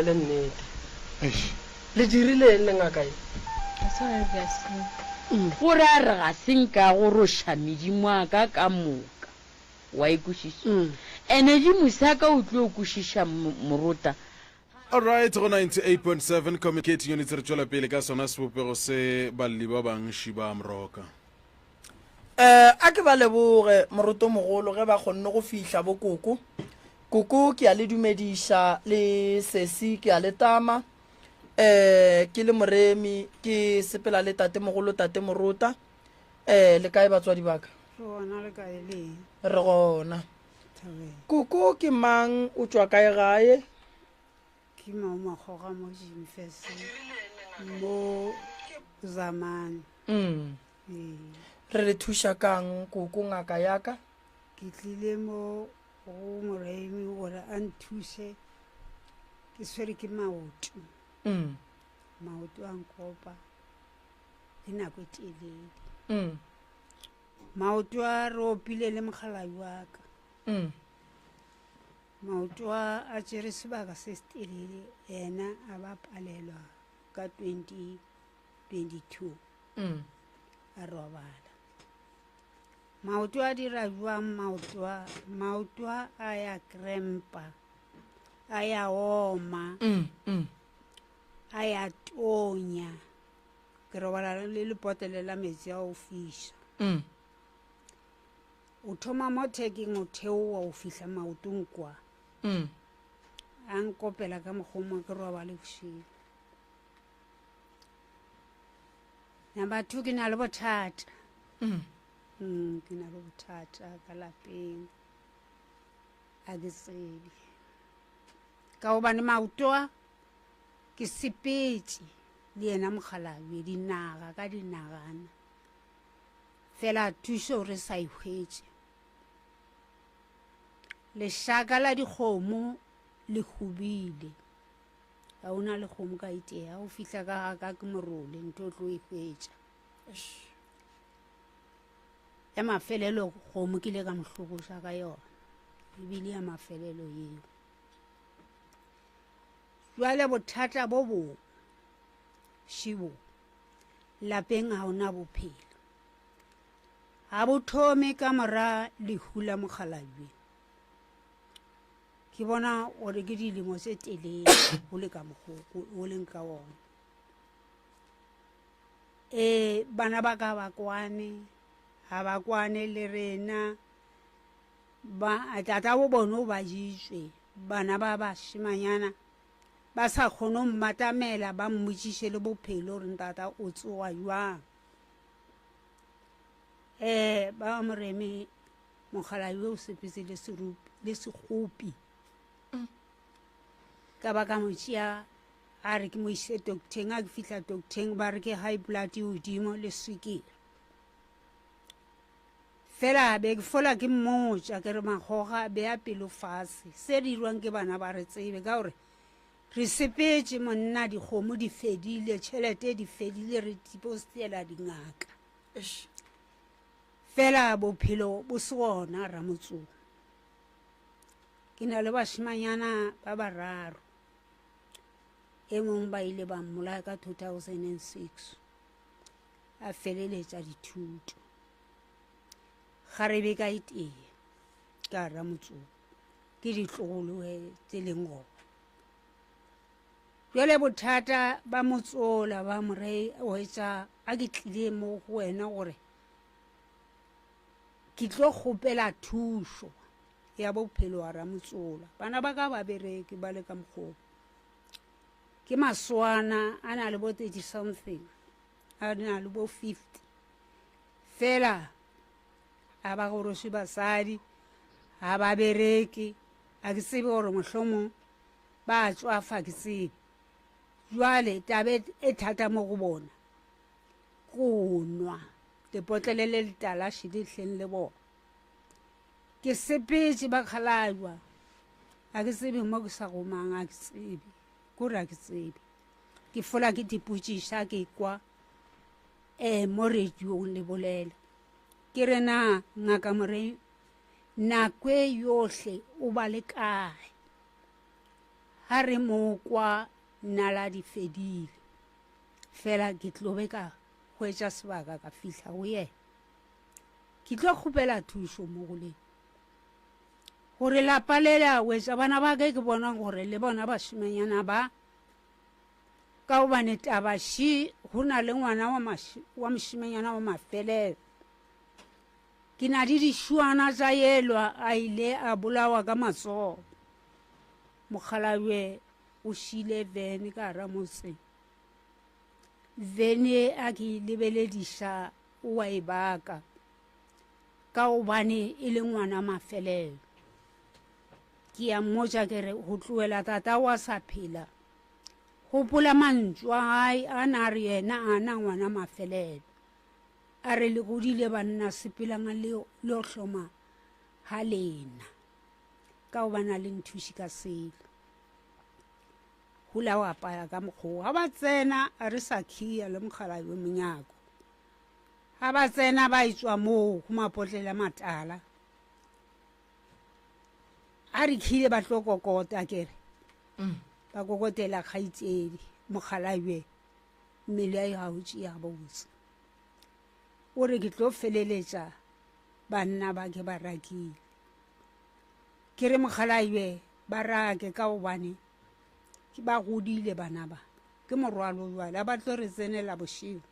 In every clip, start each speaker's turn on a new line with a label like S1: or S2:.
S1: le nnete le dirile le ngaka
S2: gore a re ga senka go roša medimo a ka moka wa ikušiša ene di musaka o tlo kušiša morota.
S3: Alright, go 98.7 communicating units re tšwela pele ka sona sebopego se balli ba bangši ba mroka.
S1: a ke ba leboge moroto mogolo ge ba kgonne go fihla bo koko ke a le dumediša le sesi ke a le tama ke le moremi ke sepela le tate mogolo tate morota le kae batswadi baka re gona koko ke mang o tšwa kae gae
S4: ke mamakgoga mo Jimfes mo Zamane
S1: re le thuša kang koko ngaka yaka
S4: ke tlile mo go moremi gore a nthuse ke swere ke maoto a nkopa le nako e telele maoto a re opile le mogalabi wa ka maoto a tšere sebaka se se telele ena a ba palelwa ka 2022 a robala maoto a dira jwang maoto a ya krempa a ya oma a ya tonya ke robala le lepotele la metsi a o fiša o thoma mo thekeng o theoa o fihla maotong kwa a nkopela ka mokgomo ke robale bošego number 2 ke na le bothata ke na le bothata ka lapeng a ke tsebe ka gobane maoto a ke sepetse le yena mogalabi dinaga ka dinagana fela thuso re sa ihwetse lešaka la dikgomo le hubile ga ona le kgomo ka itea o fihla ka ke morole ntho tlo ihwetša ya mafelelo kgomo ke le ka mohlokoša ka yona ebile ya mafelelo yeo jwale bothata bo šibo lapeng ga ona bophelo ga bo thome ka mora lehu la mogalabi ke bona gore ke dilemo tse telele go le ka mogoko o leng ka ona bana ba ka ba kwane ga ba kwane le rena tata bo bone o ba jitswe bana ba bašimanyana ba sa kgone go mmatamela ba mmotšiše le bophelo gore tata o tsoga jwang ba moremi mogalabi o sepetse le sekgopi ka baka motšea a re ke mo ise docteng a ke fihla docteng ba re ke high blood hodimo le swikiri fela be ke fola ke mmotša ke re makgoga be a pelo fase se dirwang ke bana ba re tsebe ka gore re sepetse monna dikgomo di fedile tšhelete di fedile re dipostela dingaka fela bophelo bo se gona ramotsong ke na le bašimanyana ba bararo e mongwe ba ile ba mmolaya ka 2006 a feleletša dithuto ga re be ka itee ka ramotsong ke ditlogolo tse leng gona jwale bothata ba motsola ba morei o etša a ke tlile mo go wena gore ke tlo kgopela thušo ya bophelo wa ramotsola bana ba ka ba bereke ba le ka mokgobo ke maswana a na le bo 30 something a na le bo 50 fela a ba goroše basadi a ba bereke a ke tsebe gore mohlomong ba tswafa ke tsebe jwale tabe e thata mo go bona go nwa lepotlele le letalaši lehleng le bona ke sepetse ba kgalajwa a ke tsebe mo ke sa gomang a ke tsebe kore a ke tsebe ke fola ke dipotšiša ke kwa mo radiong le bolela ke re na ngaka morei nako e yohle o ba le kae ha re mo kwa nala di fedile fela ke tlobe ka hwetša sebaka ka fihla go ye ke tlo kgopela thušo mo go leng gore lapa le la wetša bana ba ke bona gore le bona bašimanyana ba ka gobane tabaši go na le ngwana wa mošimanyana wa mafelelo ke na di dišuana tša yelwa a ile a bolawa ka matsogo mokgalabje o šile vene ka gara motseng vene a ke lebelediša o wa e baka ka gobane e le ngwana mafelelo ke ya mmotša ke re go tloela tata wa sa phela gopola mantšwa gae a na re yena ana ngwana mafelelo a re le godile banna sepelanga le o hloma ha lena ka gobana le nthuši ka selo hula wa apaya ka mokgwa ga ba tsena a re sa khia le mokgalabje monyako ga ba tsena ba itswa moo go mapotlela matala a re khile ba tlo kokota kere ba kokotela kgaitsedi mokgalabje mmele a e gautše ya botse o re ke tlo feleletša banna ba ke ba rakile ke re mokgalabje ba rake ka gobane ke ba godile bana ba ke morwalo jwale ba tlo re tsenela bošego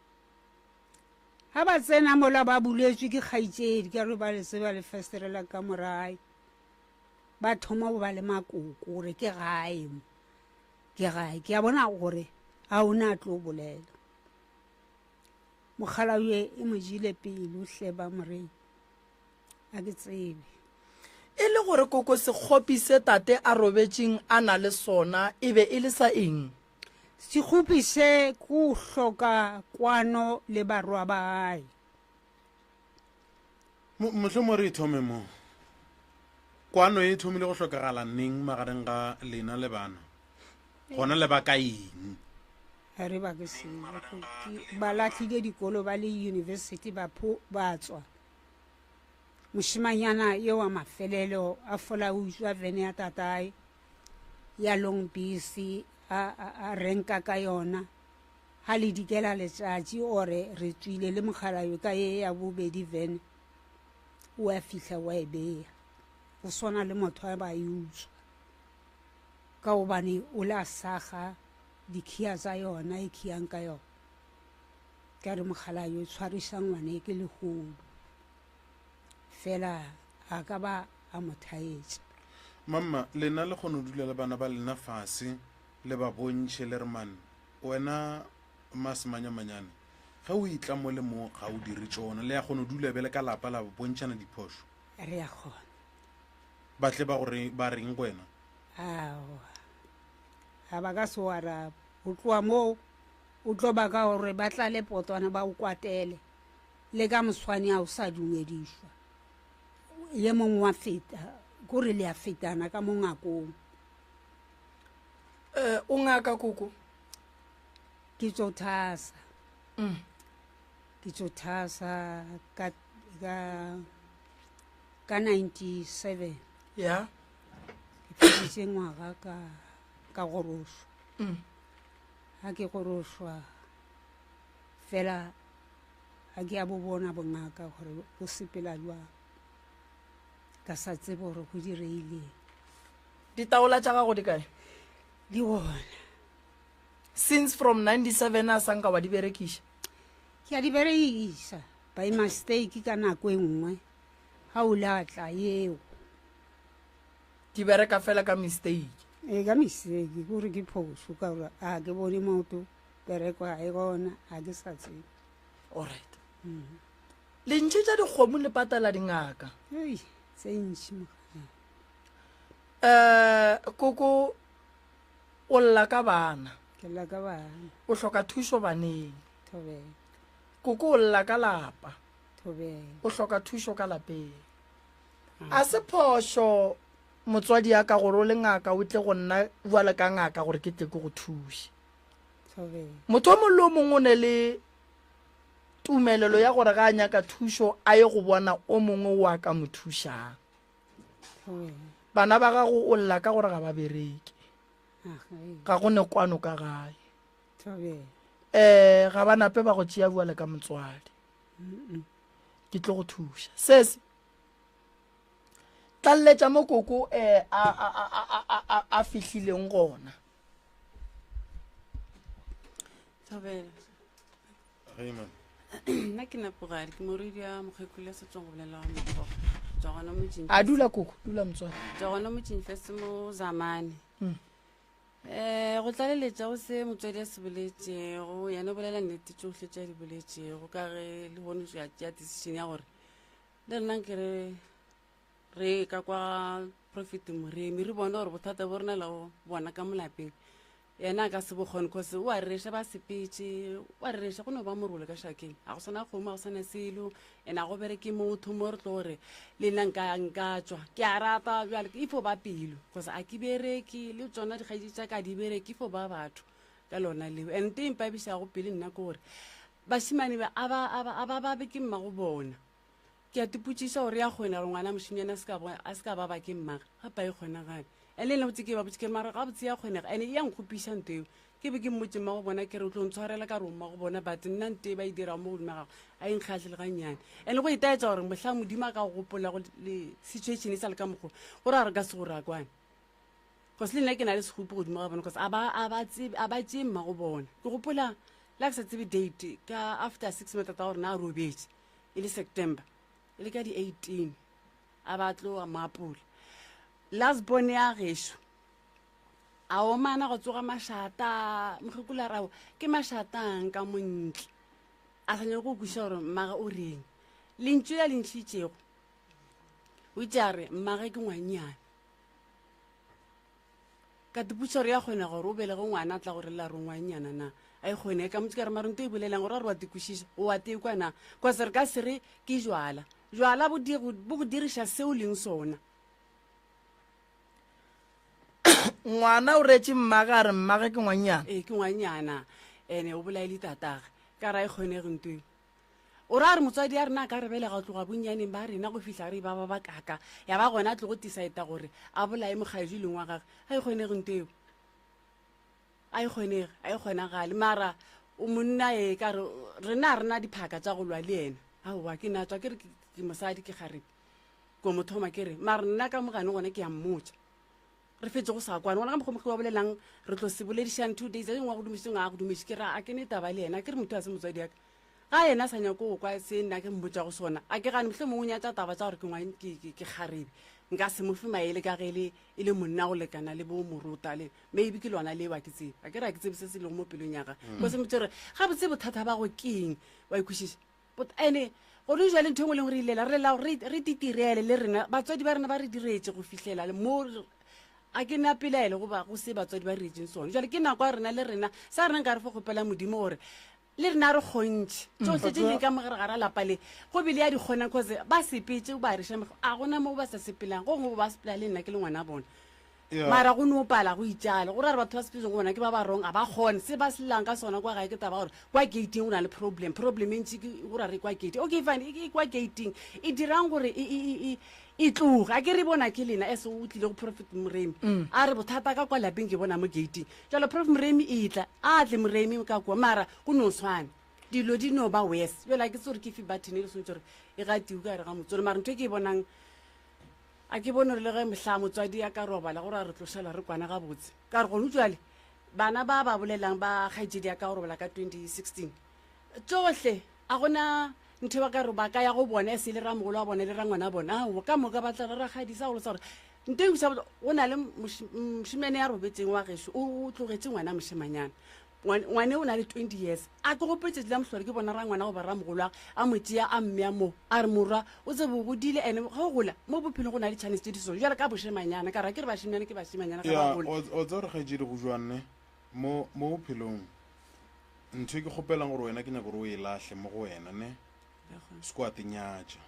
S4: ga ba tsena mola ba buletswe ke kgaitsedi ka re ba le tseba le festerela ka morae ba thoma go ba le makoko gore ke gae ke a bona gore a o na tlo bolela mokgalabje e mo jile pele o hleba morei a ke tsebe
S1: e le gore koko sekgopi se tate a robetšeng a na le sona e be e le sa eng
S4: sekgopi se ko hloka kwano le barwa ba gae
S3: mohlomong re thome mo kwano e thomile go hlokagala neng magareng ga lena le bana gona le ba ka eng
S4: a re ba ke se ba latlhile dikolo ba le university ba tswa mošimanyana yo wa mafelelo a fola o utswa vene ya tatae ya long bisi a renka ka yona ha le dikela letšatši ore re tswile le mokgalabje ka ye ya bobedi vene o a fihla wa e beya go swana le motho a ba e utswa ka gobane o le a saga dikhia tsa yona e khiang ka yona ka re mokgalabje o tshwarisa ngwane ke legolo fela a ka ba a mothaetša
S3: mamma lena le kgone o dula le bana ba lena fase le ba bontšhe le re mane wena masemanyamanyane ge o itla mo le mo ga o dire tsona le ya kgone o dula bele ka lapa la bontšhana diphošo
S4: re ya kgona
S3: batle ba reng wena
S4: ga ba ka se o araba o tloa moo o tlo ba ka gore ba tla le potwana ba o kwatele le ka moswane a o sa dumedišwa ye mongwe wa feta kore le a fetana ka mo ngakong
S1: o ngaka koko
S4: ke tso thasa ka 97
S1: ya
S4: ke feditše ngwaga ka gorošwa ga ke gorošwa fela ga ke a bo bona bongaka gore bo sepela jwang ka sa tsebe gore go direileng
S1: ditaola tša gago di kae
S4: di gona
S1: since from 97 a sanka wa di berekiša
S4: ke a di berekiša by mistake ka nako e nngwe ga o le atla yeo
S1: di bereka fela ka mistake
S4: ka mistake kore ke phoso ka gore a ke bone moto bereko ga e gona ga ke sa tsebe
S1: alright lentšhe tša dikgomo le patala dingaka
S4: tse ntši
S1: koko o lla ka bana
S4: ke lla ka bana
S1: o hloka thušo baneng
S4: thobela
S1: koko o lla ka lapa
S4: thobela
S1: o hloka thušo ka lapeng a se phošo motswadi ya ka gore o le ngaka o tle go nna buale ka ngaka gore ke tle ke go thuše
S4: thobela
S1: motho o mongwe le o mongwe o ne le tumelelo ya gore ga a nyaka thušo a ye go bona o mongwe wa ka mo thušang
S4: thobela
S1: bana ba gago o lla ka gore ga ba bereke ga go ne kwano ka gae
S4: Thobela.
S1: ga ba nape ba go tšea bua le ka motswadi ke tlo go thuša sese tlalletša mo koko a fihlileng gona
S5: Thobela.
S3: Raymond.
S5: Nna ke napogadi ke moredi ya mokgekolo ya setsong go bolela wa mokgogo tswa gona mo Jing-
S1: a dula koko dula motswadi
S5: tswa gona mo Jinfest mo Zamane.
S1: Mm.
S5: Go tlaleletša go se motswadi a se boletšego yane o bolela nnete tsotlhe tša di boletšego ka ge le bone ya decision ya gore le rena nkere re ka kwa Prophet Moremi re bone gore bothata bo rena le go bona ka molapeng yena a ka se bokgone cause o a rereša ba sepetse o a rereša go ne ba morole ka šakeng a go sana kgomo a go sana selo and a go bereke motho mo re tlo gore le nna nka tswa ke a rata bjale ifo ba pelo cause a ke bereke le tsona dikgaedi tša ka di bereke ifo ba batho ka lona leo and te mpa bišago pele nna ke gore bašimane ba a ba babe ke mma go bona ke a tepotšiša gore ya kgona gore ngwana mošimane a se ka ba ba ke mmaga gapa e kgonagane and le ena botse ke ba botse ke mara ga botse ya kgonega and ya nkgopiša nteo ke be ke mmotse mma go bona ke re o tlo ntshwarela ka romma go bona but nna nte ba e dira mo godimo gago a enkgatlhe le gannyane and le go itaetsa gore mohla modimo a ka go gopola le situation e sa le ka mokgwa gore a re ka se go rakwane cause le nna ke na le segopo godimo ga bona cause a ba tsee mma go bona ke gopola la ke sa tsebe date ka after 6 months ta gore na a robetse e le September e le ka di 18 a ba tlo a maapula last born ya gešo a o mana go tsoga mašata mokgekolo a rao ke mašatang ka montle a sa nyake go kweša gore mmaga o reng lentšu ya lentšhitšego o itse a re mmaga ke ngwanyana ka teputša gore ya kgona gore o belege ngwana a tla gore la re ngwanyana na a e kgone ka motse ka re marento e bolelang gore a re wa tekwešiša o wa tekwana kase re ka sere ke jwala bo go diriša seo leng sona
S1: ngwana o retše mmaga a re mmaga ke ngwanyana
S5: ee ke ngwanyana ene o bolaele tataga ka ra e kgonege ntweng o ra re motswadi ya rena a ka re belega go tloga bonnyaneng ba rena go fitlha re ba ba kaka ya ba gona a tlo go tisaeta gore a bolae mogaedi leng wa gage a e kgonege ntweo a e kgonagale mara o monna e ka re rena diphaka tša go lwa le ena aowa ke natswa ke re ke mosadi ke garebe ko mothoma ke re mara nna ka mogane gone ke ya mmotsa re fetse go sa kwane gona ka mokgomokgo wa bolelang re tlo se boledišang 2 days a dingwe wa go dumišeng a go dumiše ke ra a ke ne taba le ena ke re motho a se motswadi yaka ga ena a sa nyako go kwa se nna ke mmotsa go sona a ke gane motlhe mongwe nyatsa taba tsa gore ke garebe nka se mofe maele ka ge e le monna go lekana le bo moruta le maybe ke lona le wa ke tsebe a ke re a ke tsebe se se leng mo pelong yaga ko se motse gore ga botse bothata ba go keng wa ikwešiša ene gore jale ntho engwe leng gore ilela re lela re titirele le rena batswadi ba rena ba re diretse go fitlhela mo a ke nna pelaele goba go se batswadi ba reetseng sone jale ke nako ya rena le rena sa rena nka re fo kgopela modimo gore le rena re kgontšhe tsotlhe tse ding ka mogare gara lapa le go bile ya di kgonang cause ba sepetse ba reša a gona mo ba sa sepelang go ngwe ba sepela le nna ke le ngwana bona mara go ne o pala go itjale gore a re batho ba sepetseng go bona ke ba ba rong a ba kgone se ba selang ka sona kwa gae ke taba gore kwa gating go na le problem e ntši gore a re kwa gating okay fine e kwa gating e dirang gore e tloga ke re bona ke lena ese o tlile go Prophet Moremi a re bothata ka kwa lapeng ke bona mo gating jalo Prophet Moremi e tla a tle Moremi ka kwa mara go no tshwana dilo di no ba west bjela ke tsore ke fi button e le switch gore e gatiwe ka re ga motsore mara ntwe ke bonang a ke bone re le ge mohla motswadi ya ka robala gore a re tlošela re kwana ga botse ka re gone utswale bana ba ba bolelang ba kgaitsedi ya ka go robala ka 2016 tsohle a gona ntho ba ka re ba ka ya go bona se le ramogolo wa bona le rangwana bona a ka moka batla re ragadisa go lotsa gore nto e busa go na le mošimane ya robetseng wa gešo o tlogetse ngwana mošimanyana ngwane o na le 20 years a ke gopetse la mohlore ke bona ra ngwana go ba ramogolo a motšea a mme a mo a re morwa o tsebe o godile ene ga o gola mo bophelong go na le chance tse di so jale ka bošimanyana ka ra ke re bašimanyana ke bašimanyana
S3: ya o tsa gore kgaetsedi go jwanne mo bophelong ntho e ke kgopelang gore wena ke nyaka gore o e latlhe mo go wena ne se kwa tenyatša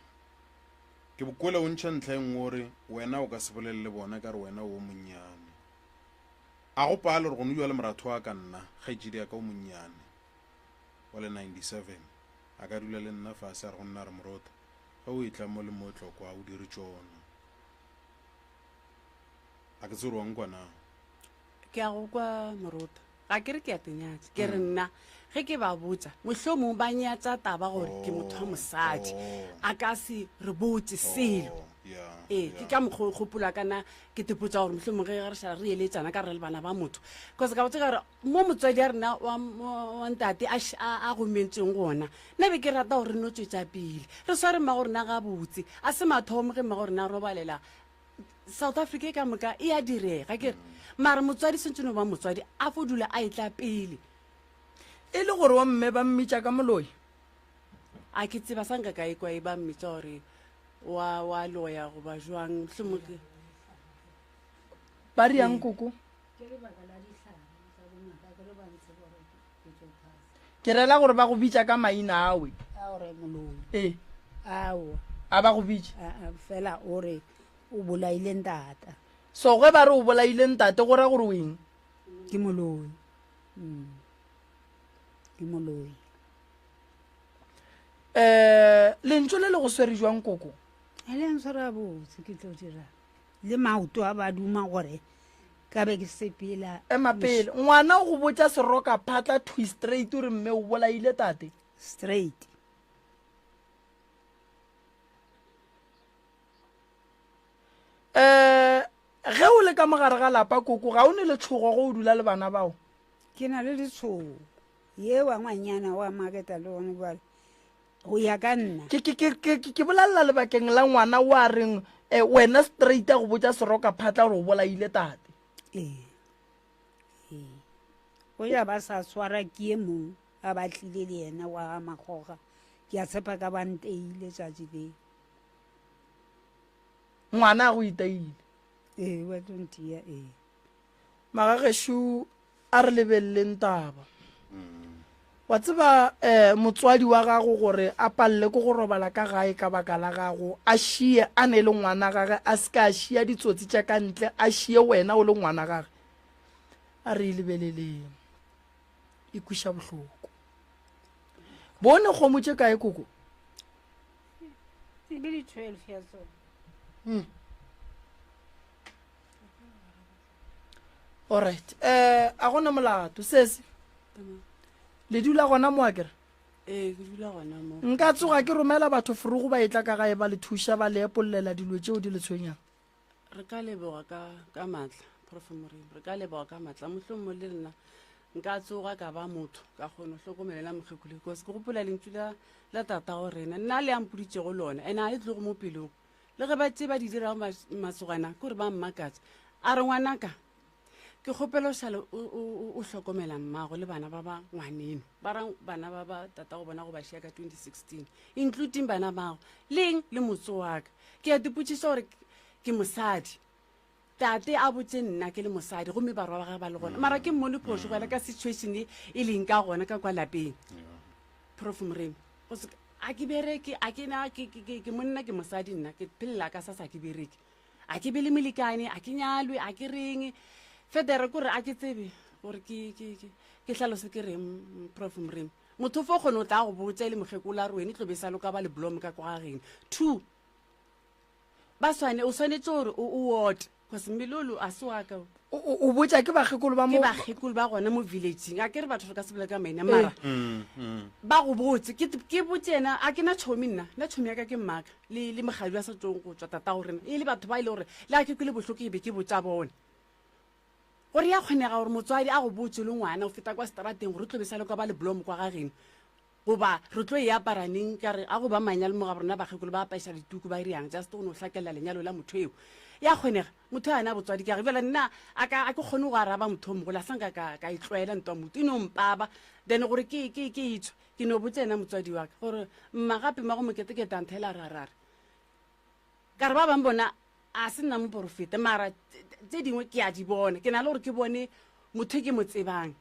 S3: ke bokwele o ntšha ntlha engwe gore wena o ka se bolelele bona ka re wena o monnyane a go pale gore gone jwa le moratho wa ka nna kgaetsedi ya ka o monnyane wa le 97 a ka dula le nna fase a re go nna re morota ga o etla mo le mo tlokwa o dire tsona a ke tse rwang kwana
S5: ke a go kwa Moruta ga ke re ke a tenyatse ke re nna ge ke ba botsa mohlomong ba nyatsa taba gore ke motho wa mosadi a ka se re botse selo ke ka mokgopola kana ke tepotsa gore mohlomong ge re šala re eletsana ka re le bana ba motho cause ka botse ka gore mo motswadi a rena wa ntate a gomentseng gona nna be ke rata gore re no tswetsa pele re sware mma gore na ga botse a se mathomo ge mma gore na robalela South Africa ka moka e a direga ke mara motswadi sentse no ba motswadi a fodula a etla pele
S1: e le gore wa mme ba mmitša ka moloi
S5: a ke tseba sanka ka e kwa e ba mmitša gore wa loya go ba jwang hlomoke
S1: ba riang koko ke rela gore ba go bitša ka maina awe a ba go bitša
S4: fela ore o bolaile ntata
S1: so ge ba re o bolaile ntate go ra gore o eng
S4: ke moloi ke moloi
S1: lentso le le go swere jwang koko
S4: a le nswara botse ke tlo dira le maoto a ba duma gore ka be ke sepela
S1: emapele ngwana o go botsa seroka phatla twist straight ore mme o bolaile tate
S4: straight
S1: ge o le ka mogare ga lapa koko ga o ne le tshogo go o dula le bana bao
S4: ke na le letshogo ye wa ngwanyana wa maketa le one bale go ya ka nna
S1: ke bolelela lebakeng la ngwana o a reng wena straight a go botsa seroka phatla gore o bolaile tate
S4: go ja ba sa swara ke e mong a batlile le yena wa magoga ke a tshepa ka banteile tšatši le
S1: ngwana a go itaile
S4: wa tontia
S1: magagesho a re lebeleleng taba wa tseba motswadi wa gago gore a palle ko go robala ka gae ka baka la gago a šie a ne le ngwana gage a se ka a šia ditsotsi tša ka ntle a šie wena o le ngwana gage a re e lebeleleng e kweša bohloko bone kgomo tše kae koko
S4: e be di 12 years old
S1: alright a gona molato sese le dula gona mo akere
S5: ke dula gona mo
S1: nka tsoga ke romela batho forogo ba etla ka gae ba le thuša ba le epololela dilo tšeo di le tshwenyang
S5: re ka leboga ka matla prof Moremi re ka leboga ka matla mohlomong le nna nka tsoga ka ba motho ka kgone hlokomelela mokgekule because ke gopola lentšu la tata go rena nna le ampoditšego lona ande a le tlogo mo pelong le ge ba tse ba di dirago masogana ke gore ba mmakatsa a re ngwanaka ke kgopela o šale o hlokomela mmago le bana ba ba ngwaneno ba rang bana ba ba tata go bona go ba šia ka 2016 including bana bago leng le motse wa ka ke a dipotšiša gore ke mosadi tate a botse nna ke le mosadi gomme barwa ba ga ba le gona mara ke mmone phoso gela ka situation e leng ka gona ka kwa lapeng prof Moremi a ke bereke a ke monna ke mosadi nna ke phelela ka sasa ke bereke a ke be le melekane a ke nyalwe a ke reng federe kore a ke tsebe gore ke hlalose ke reng prof Moremi motho fo kgone o tla go botsa le mokgekola re wene tlo be sa loka ba le blom ka kwa gageng 2 ba o swanetse gore o wote because melolo a se wa ka
S1: o botsa ke bagekolo ba
S5: ke bagekolo ba gona mo villageng a ke re batho re ka sebele ka maina mara ba go botse ke botsena a ke na tshomi nna na tshomi ya ka ke mmaka le mogadi wa sa tsong go tswa tata gore e le batho ba ile gore le a ke kwele bohloko e be ke botsa bone gore ya kgonega gore motswadi a go botse le ngwana o feta kwa straateng gore o tlo besale kwa ba le blom kwa gageno goba re tlo e aparaneng ka re a go ba manyalo mo ga rona bagekolo ba apaiša dituku ba riang just go no hlakelela lenyalo la motho eo ya kgonega motho a na botswadi ke a fela nna a ke kgone go araba motho o mogolo a sanka ka itlwaela ntwa motho e no mpaba then gore ke itswe ke no botse ena motswadi wa ka gore mma gape ma go moketeketanthaela rarare ka re ba bang bona a se nna moporofete mara tse dingwe ke a di bona ke na le gore ke bone motho ke mo tsebang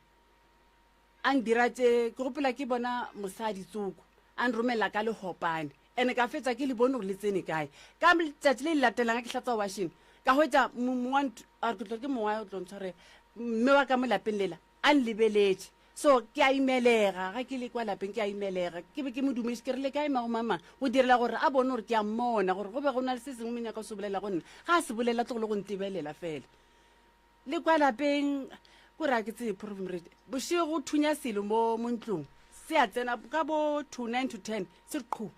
S5: a ndira tse ke gopola ke bona mosadi tsoko a nromela ka lehopane ene ka fetsa ke le bone gore le tsene kae ka letsatsi le le latelang ke hlatsa washing ka hwetsa ke mongwa o tlo ntshware mme wa ka mo lapeng lela a nlebeletse so ke a imelega ga ke le kwa lapeng ke a imelega ke be ke modumedi ke rile kae mago mamang go direla gore a bone gore ke a mmona gore go be go na le se sengwe menyaka o se bolela go nna ga a se bolela tlogole go ntebelela fela le kwa lapeng ko ra ke tse problem rate bošego go thunya selo mo ntlong se a tsena ka bo 9 to 10 se qhu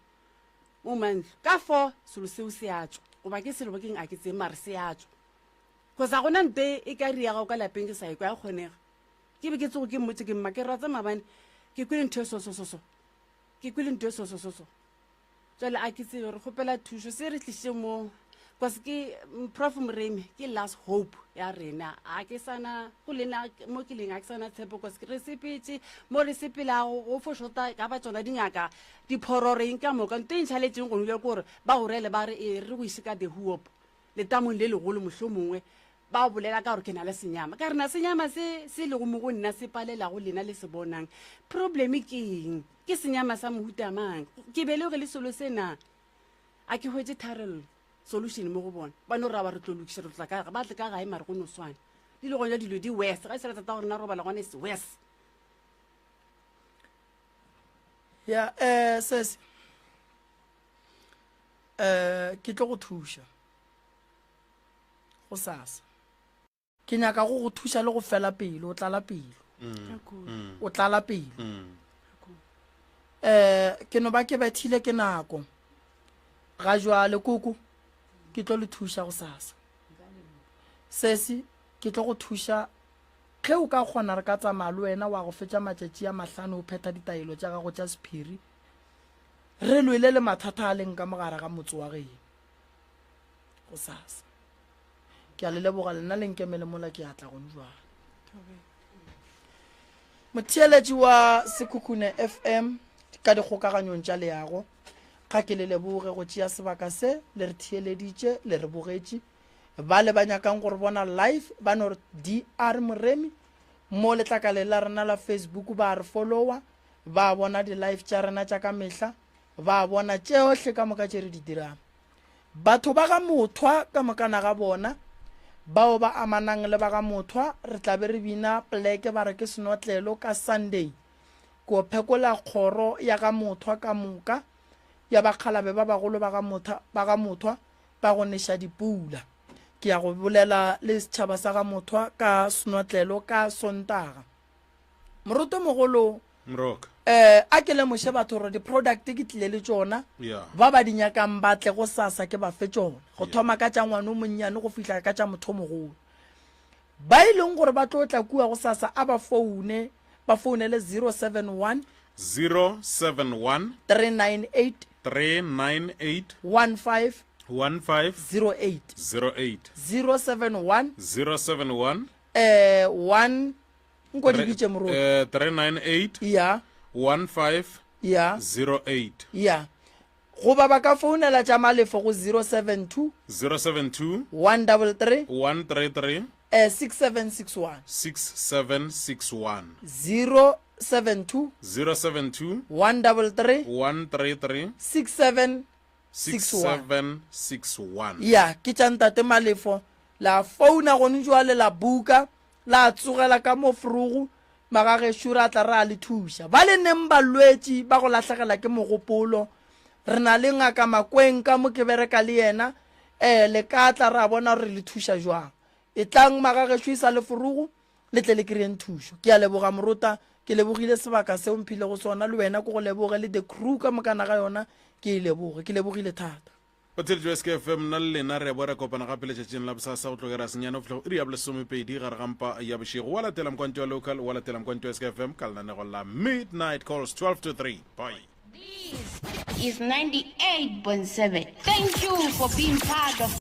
S5: mo mantlo ka 4 selo seo se a tswa goba ke selo bakeng a ke tse mare se a tswa go sa gona nte e ka ria ga ka lapeng ke sa e kwa ya kgonega ke be ke tsogo ke mmotse ke mma ke ratsa mabane ke kwele ntho so ke kwele ntho so jale a ke tse re gopela thuso se re tlishe mo because ke prof Mremi ke last hope ya rena a ke sana go lena mo ke leng a ke sana tshepo because re sepetse mo re sepela go foshota ka ba tsona dingaka diphororeng ka moka ntwe ntšhaletseng go nule gore ba go rele ba re re go isika the hope le tamong le legolo mohlomongwe ba bolela ka gore ke na le senyama ka rena senyama se le go mo go nna se palela go lena le se bonang problem ke eng ke senyama sa mohuta mang ke belege le solo sena a ke hwetse tharello solution mo go bona ba no ra ba re tlolukisha re tla ka ba tle ka gae mare go no swana di le gonya dilo di west ga se re tata gore na roba la gone se west
S1: ya ses ke tlo go thusha go sasa ke nyaka go thusha le go fela pelo o tlala pelo o tlala pelo ke no ba ke bathile ke nako ga jwale kuku ke tlo le thusha go sasa sesi ke tlo go thusha ge o ka kgona re ka tsamaya le wena wa go fetša matšatši a mahlano o pheta ditaelo tša gago tša sephiri re lwele le mathata a leng ka mogare ga motse wa geno go sasa ke a le leboga lena le nkemele mola ke atla gone jwale motheeletši wa Sekhukhune FM ka dikgokaganyong tša leago ga ke le leboge go tšea sebaka se le re theeleditše le re bogetše ba le ba nyakang gore bona live ba no re DR Mremi mo letlakaleng la rena la Facebook ba re followa ba bona di live tša rena tša ka mehla ba bona tšeohle ka moka tše re di dirang batho ba ga mothwa ka mokana ga bona bao ba amanang le ba ga mothwa re tla be re bina pleke ba re ke senotlelo ka Sunday ko phekola kgoro ya ga mothwa ka moka ya bakgalabe ba bagolo ba ga mothwa ba go neša dipula ke ya go bolela le setšhaba sa ga mothwa ka senotlelo ka Sontaga moroto mogolo
S3: Mroka
S1: a ke lemoše batho gore di-product ke tlile le tšona ba ba di nyakang batle go sasa ke ba fe tšona go thoma ka tša ngwane o monnyane go fihla ka tša motho mogolo ba e leng gore ba tlo tla kua go sasa a ba founele 071 398
S3: 398
S1: 15
S3: 15
S1: 08
S3: 08
S1: 071
S3: 071
S1: 1 nko di bitše moro
S3: 398
S1: ya
S3: 15
S1: ya
S3: 08
S1: ya go ba ba ka founela tša malefo go 072
S3: 072
S1: 133
S3: 133
S1: 6761
S3: 6761
S1: 072
S3: 072
S1: 133
S3: 133
S1: 6761
S3: 6761
S1: ya ke tša ntate malefo la founa gone jwale la buka la tsogela ka mo frugu magagešo ra tla re a le thuša ba le neng balwetši ba go latlhegela ke mogopolo re na le ngaka Makweng ka mo ke bereka le yena le ka tla re a bona re le thuša jwang e tlang magagešo e sa le frugu le tle le kreen thušo ke a leboga morota ke lebogile sebaka seo mphile go sona le wena ko go leboge le the crew ka mokana ga yona ke lebogile thata
S3: batheletši wa SKFM nna le lena re bo re kopana gape letšatšing la bosasa go tlogera senyane go fitlha go iri ya bolesomepedi gare gampa ya bošego wa latela mokwanti wa local wa latela mokwanti wa SKFM ka lenanego la midnight calls 12 to 3 bye.
S6: This is 98.7. Thank you for being part of